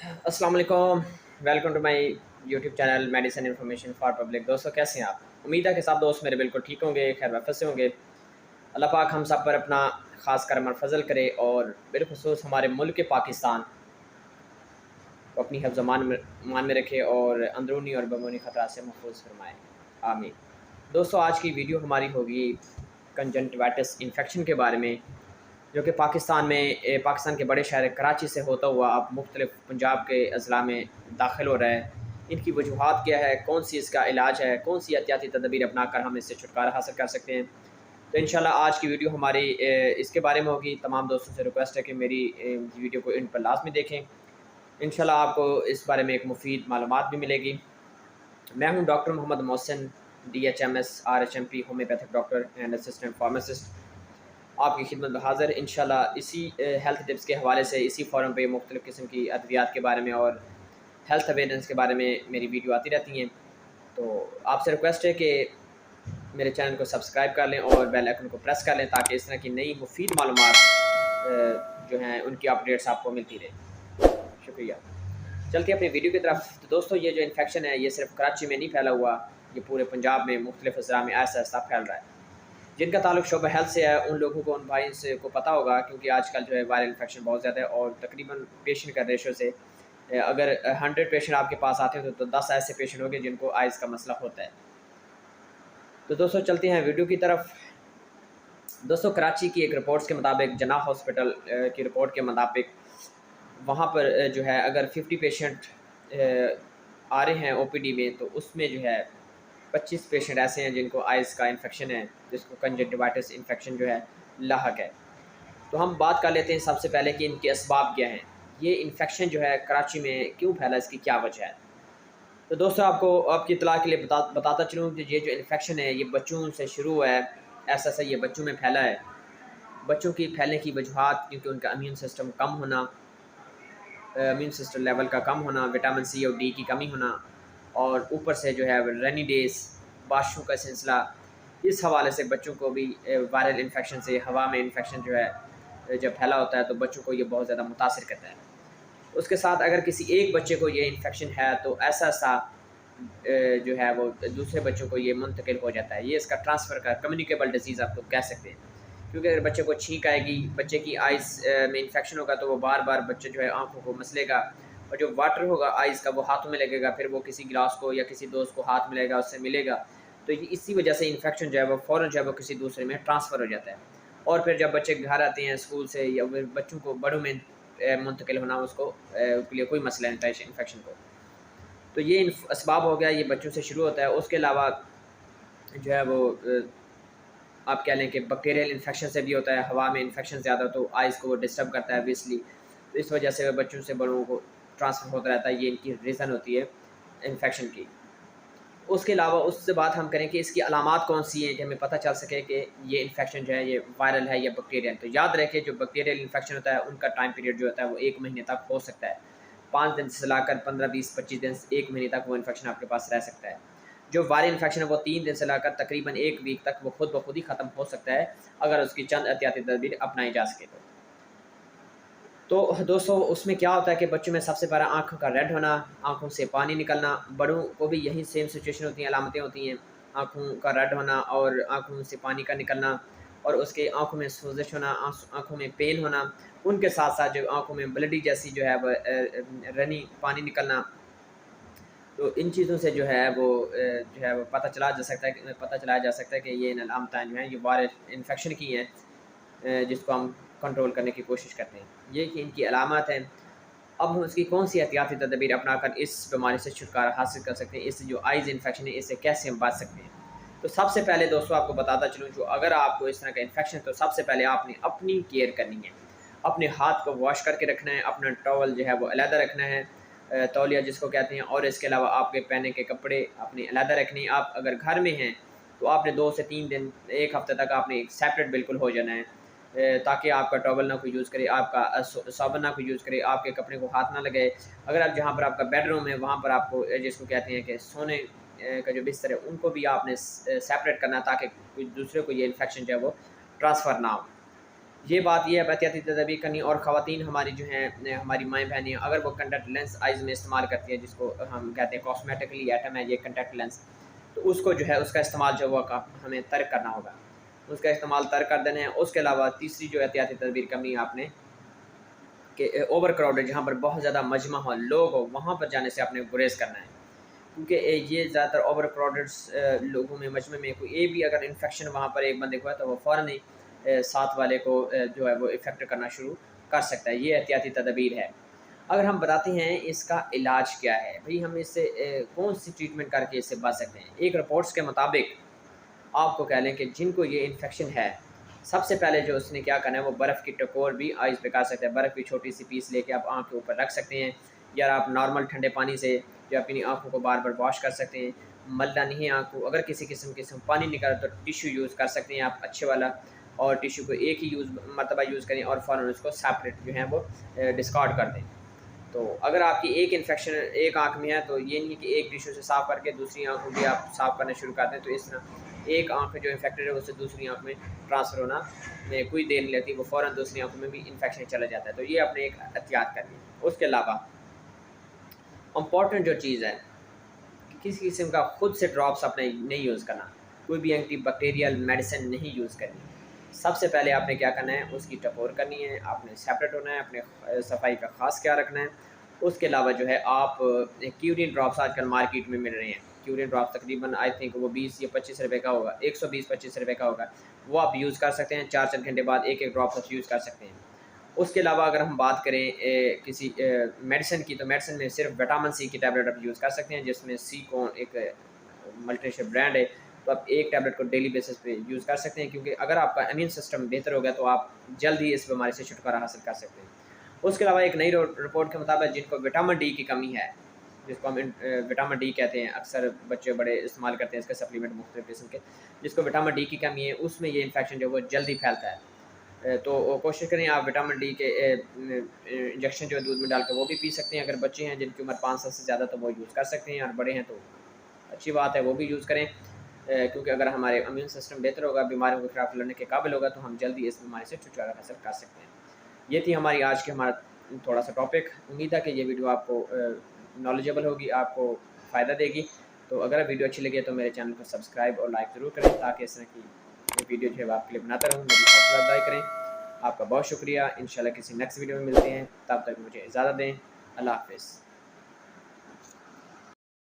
अस्सलाम वालेकुम। Welcome to my YouTube channel medicine information for public. दोस्तों कैसे हैं आप? उम्मीद है कि सब दोस्त मेरे बिल्कुल ठीक होंगे, खैर वाफियत से होंगे। अल्लाह पाक हम सब पर अपना ख़ास करम और फजल करे और बिलखुसूस हमारे मुल्क के पाकिस्तान को अपनी हिफ्ज़ मान में रखे और अंदरूनी और बैरूनी ख़तरा से महफूज फरमाए, आमीन। दोस्तों आज की वीडियो हमारी होगी कंजंक्टिविटिस इन्फेक्शन के बारे में, जो कि पाकिस्तान में पाकिस्तान के बड़े शहर कराची से होता हुआ अब मुख्तलिफ पंजाब के अज़ला में दाखिल हो रहा है। इनकी वजूहात क्या है, कौन सी इसका इलाज है, कौन सी एहतियाती तदबीर अपना कर हम इससे छुटकारा हासिल कर सकते हैं। तो इंशाल्लाह आज की वीडियो हमारी इसके बारे में होगी। तमाम दोस्तों से रिक्वेस्ट है कि मेरी वीडियो को इन पर लाजमी देखें। इंशाल्लाह आपको इस बारे में एक मुफीद मालूमात भी मिलेगी। मैं हूँ doctor Mohammed Mohsin, DHMS RHMP homeopathic doctor and assistant pharmacist, आपकी खिदमत में हाज़िर। इंशाल्लाह इसी हेल्थ टिप्स के हवाले से इसी फ़ोरम पे मुख्तलिफ़ किस्म की अद्वियात के बारे में और हेल्थ अवेयरनेस के बारे में मेरी वीडियो आती रहती हैं। तो आपसे रिक्वेस्ट है कि मेरे चैनल को सब्सक्राइब कर लें और बेल आइकन को प्रेस कर लें ताकि इस तरह की नई मुफीद मालूमात जो हैं उनकी अपडेट्स आपको मिलती रहें। शुक्रिया। चलते हैं अपनी वीडियो की तरफ। तो दोस्तों ये जो इन्फेक्शन है ये सिर्फ कराची में नहीं फैला हुआ, ये पूरे पंजाब में मुख्तलिफ अज़ला में ऐसा ऐसा फैल रहा है। जिनका ताल्लुक शोबा हेल्थ से है उन लोगों को, उन भाई से को पता होगा, क्योंकि आजकल जो है वायरल इन्फेक्शन बहुत ज़्यादा है और तकरीबन पेशेंट का रेशो से अगर 100 पेशेंट आपके पास आते हैं तो 10 ऐसे पेशेंट होंगे जिनको आइज़ का मसला होता है। तो दोस्तों चलते हैं वीडियो की तरफ। दोस्तों कराची की एक रिपोर्ट्स के मुताबिक, जना हॉस्पिटल की रिपोर्ट के मुताबिक, वहाँ पर जो है अगर 50 पेशेंट आ रहे हैं OPD में तो उसमें जो है 25 पेशेंट ऐसे हैं जिनको आइज़ का इन्फेक्शन है, जिसको कंजक्टिविटिस इन्फेक्शन जो है लाहक है। तो हम बात कर लेते हैं सबसे पहले कि इनके असबाब क्या हैं। ये इन्फेक्शन जो है कराची में क्यों फैला, इसकी क्या वजह है। तो दोस्तों आपको आपकी इत्तला के लिए बताता चलूँ कि ये जो इन्फेक्शन है ये बच्चों से शुरू हुआ है, ऐसा ऐसा ये बच्चों में फैला है। बच्चों की फैलने की वजूहत क्योंकि उनका इम्यून सिस्टम कम होना, इम्यून सिस्टम लेवल का कम होना, विटामिन C और D की कमी होना, और ऊपर से जो है रेनी डेज़, बारिशों का सिलसिला, इस हवाले से बच्चों को भी वायरल इन्फेक्शन से, हवा में इन्फेक्शन जो है जब फैला होता है तो बच्चों को ये बहुत ज़्यादा मुतासिर करता है। उसके साथ अगर किसी एक बच्चे को ये इन्फेक्शन है तो ऐसा सा जो है वो दूसरे बच्चों को ये मुंतकिल हो जाता है। ये इसका ट्रांसफ़र का कम्युनिकेबल डिजीज़ आप लोग कह सकते हैं। क्योंकि अगर बच्चे को छींक आएगी, बच्चे की आइज़ में इन्फेक्शन होगा तो वो बार बार बच्चे जो है आँखों को मसलेगा, और जो वाटर होगा आइज़ का वो हाथों में लगेगा, फिर वो किसी गिलास को या किसी दोस्त को हाथ में लगेगा, उससे मिलेगा। तो ये इसी वजह से इन्फेक्शन जो है वो फ़ौरन जो है वो किसी दूसरे में ट्रांसफ़र हो जाता है। और फिर जब बच्चे घर आते हैं स्कूल से, या फिर बच्चों को बड़ों में मुंतकिल होना, उसको के लिए कोई मसला नहीं था इन्फेक्शन को। तो ये असबाब हो गया, ये बच्चों से शुरू होता है। उसके अलावा जो है वो आप कह लें कि बैक्टीरियल इन्फेक्शन से भी होता है। हवा में इन्फेक्शन ज़्यादा तो आइज़ को वो डिस्टर्ब करता है ऑब्वियसली, तो इस वजह से बच्चों से बड़ों को ट्रांसफ़र होता रहता है। ये इनकी रीज़न होती है इन्फेक्शन की। उसके अलावा उससे बात हम करें कि इसकी अलामात कौन-सी हैं कि हमें पता चल सके कि ये इन्फेक्शन जो है ये वायरल है या बैक्टीरियल। तो याद रखें जो बैक्टीरियल इन्फेक्शन होता है उनका टाइम पीरियड जो होता है वो 1 महीने तक हो सकता है। 5 दिन से लाकर 15, 20, 25 दिन, 1 महीने तक वो इन्फेक्शन आपके पास रह सकता है। जो वायरल इन्फेक्शन है वो 3 दिन से लाकर तकरीबन 1 वीक तक वो खुद ब खुद ही ख़त्म हो सकता है, अगर उसकी चंद एहतियाती तदबीर अपनाई जा सके तो। तो दोस्तों उसमें क्या होता है कि बच्चों में सबसे पहला आँखों का रेड होना, आँखों से पानी निकलना। बड़ों को भी यही सेम सिचुएशन होती है, अलामतें होती हैं, आँखों का रेड होना और आँखों से पानी का निकलना, और उसके आँखों में सोजिश होना, आँखों में पेन होना। उनके साथ-साथ जो आँखों में ब्लडी जैसी जो है रनी पानी निकलना। तो इन चीज़ों से जो है वो जो है वो पता चलाया जा सकता है कि ये इन अलामतें जो हैं ये वायरल इन्फेक्शन की हैं, जिसको हम कंट्रोल करने की कोशिश करते हैं। ये कि इनकी अलामत हैं। अब हम उसकी कौन-सी एहतियाती तदबीर अपनाकर इस बीमारी से छुटकारा हासिल कर सकते हैं, इस जो आइज़ इन्फेक्शन है इससे कैसे हम बच सकते हैं। तो सबसे पहले दोस्तों आपको बताता चलूँ, जो अगर आपको इस तरह का इन्फेक्शन है तो सबसे पहले आपने अपनी केयर करनी है। अपने हाथ को वॉश करके रखना है, अपना टॉवल जो है वो अलहदा रखना है, तौलिया जिसको कहते हैं, और इसके अलावा आपके पहने के कपड़े अपने अलहदा रखने हैं। आप अगर घर में हैं तो आपने 2 से 3 दिन, 1 हफ़्ते तक आपने एक सेपरेट बिल्कुल हो जाना है, ताकि आपका टॉवल ना कोई यूज़ करे, आपका साबुन ना कोई यूज़ करे, आपके कपड़े को हाथ ना लगाए। अगर आप जहाँ पर आपका बेडरूम है वहाँ पर आपको जिसको कहते हैं कि सोने का जो बिस्तर है उनको भी आपने सेपरेट करना है, ताकि कोई दूसरे को ये इन्फेक्शन जो है वो ट्रांसफ़र ना हो। ये बात ये है एहतियाती तदबीर करनी। और ख़वातीन हमारी जो हैं हमारी माएँ बहनें अगर वो कॉन्टैक्ट लेंस आइज़ में इस्तेमाल करती है, जिसको हम कहते हैं कॉस्मेटिकली आइटम है ये कॉन्टैक्ट लेंस, तो उसको जो है उसका इस्तेमाल जो वो हमें तर्क करना होगा, उसका इस्तेमाल तर्क कर देना है। उसके अलावा तीसरी जो एहतियाती तदबीर करनी है आपने कि ओवर क्राउडेड जहाँ पर बहुत ज़्यादा मजमा हो, लोग हो, वहाँ पर जाने से आपने गुरेज़ करना है, क्योंकि ये ज़्यादातर ओवर क्राउडेड लोगों में मजमे में कोई भी अगर इन्फेक्शन वहाँ पर एक बंदे को है तो वो फ़ौरन ही साथ वाले को जो है वो इफ़ेक्ट करना शुरू कर सकता है। ये एहतियाती तदबीर है। अगर हम बताते हैं इसका इलाज क्या है, भई हम इससे कौन सी ट्रीटमेंट करके इससे बच सकते हैं। एक रिपोर्ट्स के मुताबिक आपको कह लें कि जिनको ये इन्फेक्शन है, सबसे पहले जो उसने क्या करना है वो बर्फ़ की टकोर भी आइज़ पे कर सकते हैं। बर्फ़ की छोटी सी पीस लेके आप आँख के ऊपर रख सकते हैं, या आप नॉर्मल ठंडे पानी से जो अपनी आँखों को बार-बार वॉश कर सकते हैं। मलना नहीं है आँख को। अगर किसी किस्म पानी निकला तो टिश्यू यूज़ कर सकते हैं आप अच्छे वाला, और टिश्यू को एक ही मरतबा यूज़ करें और फ़ौरन उसको सेपरेट जो है वो डिस्कार्ड कर दें। तो अगर आपकी एक इन्फेक्शन एक आँख में है तो ये नहीं कि एक टिश्यू से साफ़ करके दूसरी आँख को भी आप साफ़ करना शुरू कर दें, तो इस तरह एक आँख जो इन्फेक्टेड है उससे दूसरी आँख में ट्रांसफ़र होना में कोई देर नहीं लगती, वो फ़ौरन दूसरी आँखों में भी इन्फेक्शन चला जाता है। तो ये आपने एक एहतियात करनी है। उसके अलावा इम्पॉर्टेंट जो चीज़ है कि किसी किस्म का खुद से ड्रॉप्स आपने नहीं यूज़ करना, कोई भी एंटीबैक्टीरियल मेडिसिन नहीं यूज़ करनी। सबसे पहले आपने क्या करना है उसकी टकोर करनी है, आपने सेपरेट होना है, अपने सफाई का ख़ास ख्याल रखना है। उसके अलावा जो है आप क्यूरिन ड्रॉप्स आजकल मार्केट में मिल रहे हैं। क्यूरिन ड्रॉप्स तकरीबन आई थिंक वो 20 या 25 रुपए का होगा, 120-25 रुपए का होगा। वो आप यूज़ कर सकते हैं, 4-4 घंटे बाद एक-एक ड्रॉप्स आप यूज़ कर सकते हैं। उसके अलावा अगर हम बात करें किसी मेडिसिन की, तो मेडिसिन में सिर्फ विटामिन सी की टैबलेट आप यूज़ कर सकते हैं, जिसमें सीकॉन एक मल्टीनेशनल ब्रांड है। तो आप एक टैबलेट को डेली बेसिस पे यूज़ कर सकते हैं, क्योंकि अगर आपका इम्यून सिस्टम बेहतर हो गया तो आप जल्द ही इस बीमारी से छुटकारा हासिल कर सकते हैं। उसके अलावा एक नई रिपोर्ट के मुताबिक जिनको विटामिन डी की कमी है, जिसको हम विटामिन डी कहते हैं, अक्सर बच्चे बड़े इस्तेमाल करते हैं इसके सप्लीमेंट मुख्तलिफ किस्म के, जिसको विटामिन डी की कमी है उसमें ये इन्फेक्शन जो है वो जल्दी फैलता है। तो कोशिश करें आप विटामिन डी के इंजेक्शन जो है दूध में डाल के वो भी पी सकते हैं। अगर बच्चे हैं जिनकी उम्र 5 साल से ज़्यादा तो वो यूज़ कर सकते हैं, और बड़े हैं तो अच्छी बात है वो भी यूज़ करें, क्योंकि अगर हमारे इम्यून सिस्टम बेहतर होगा, बीमारियों के खिलाफ लड़ने के काबिल होगा, तो हम जल्दी इस बीमारी से छुटकारा हासिल कर सकते हैं। ये थी हमारी आज की हमारा थोड़ा सा टॉपिक। उम्मीद है कि ये वीडियो आपको नॉलेजेबल होगी, आपको फ़ायदा देगी। तो अगर वीडियो अच्छी लगी तो मेरे चैनल को सब्सक्राइब और लाइक ज़रूर करें, ताकि इस तरह की वीडियो जो है आपके लिए बनाता रहूँ, मेरी हौसला अफजाई करें। आपका बहुत शुक्रिया। इंशाल्लाह किसी नेक्स्ट वीडियो में मिलते हैं, तब तक मुझे इजाज़त दें। अल्लाह हाफ़िज़।